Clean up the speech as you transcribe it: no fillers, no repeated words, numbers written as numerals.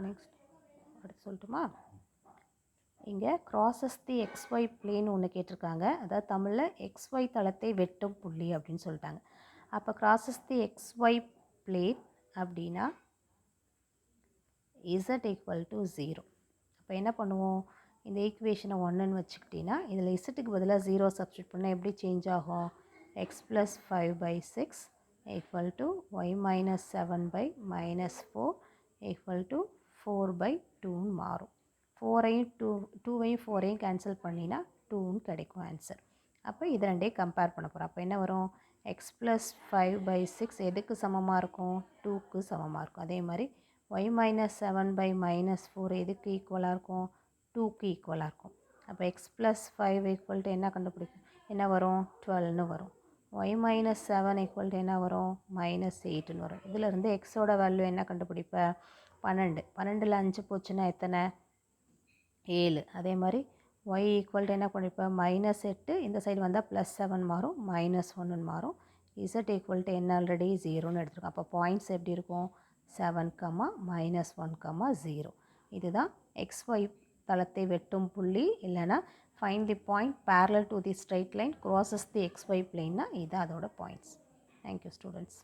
Next அடுத்து சொல்லட்டுமா? இங்கே crosses தி XY plane ஒன்று கேட்டிருக்காங்க. அதாவது தமிழில் XY தளத்தை வெட்டும் புள்ளி அப்படின்னு சொல்லிட்டாங்க. அப்போ crosses தி XY plane அப்படின்னா z equal to 0. அப்போ என்ன பண்ணுவோம்? இந்த ஈக்குவேஷனை 1ன்னு வச்சுக்கிட்டிங்கன்னா இதில் இசட்டுக்கு பதிலாக 0 சப்ஸ்டியூட் பண்ணால் எப்படி சேஞ்ச் ஆகும்? x plus 5/6 equal to y minus 7 by minus 4 equal to 4/2ன்னு மாறும். 4ஐயும் 2ஐயும் 4ஐயும் கேன்சல் பண்ணினா 2ன்னு கிடைக்கும் ஆன்சர். அப்போ இது ரெண்டையும் கம்பேர் பண்ண போகிறோம். அப்போ என்ன வரும்? x plus 5/6 எதுக்கு சமமாக இருக்கும்? 2க்கு சமமாக இருக்கும். அதே மாதிரி y minus 7 by minus 4 எதுக்கு ஈக்குவலாக இருக்கும்? 2க்கு ஈக்குவலாக இருக்கும். அப்போ x plus 5 equal to என்ன கண்டுபிடிக்கும்? என்ன வரும்? 12ன்னு வரும். y minus 7 equal to என்ன வரும்? minus 8ன்னு வரும். இதிலிருந்து xோட வேல்யூ என்ன கண்டுபிடிப்ப? 12. 12ல் 5 போச்சுன்னா எத்தனை? 7. அதே மாதிரி y equal to என்ன பண்ணிப்ப? minus 8 இந்த சைடு வந்தால் plus 7 மாறும், minus 1ன்னு மாறும். z equal to என்ன ஆல்ரெடி 0ன்னு எடுத்துருக்கோம். அப்போ பாயிண்ட்ஸ் எப்படி இருக்கும்? 7, minus 1, 0. இதுதான் XY தளத்தை வெட்டும் புள்ளி. இல்லைனா find the point parallel to the straight line crosses the XY plane. இதுதான் அதோட பாயிண்ட்ஸ். Thank you students.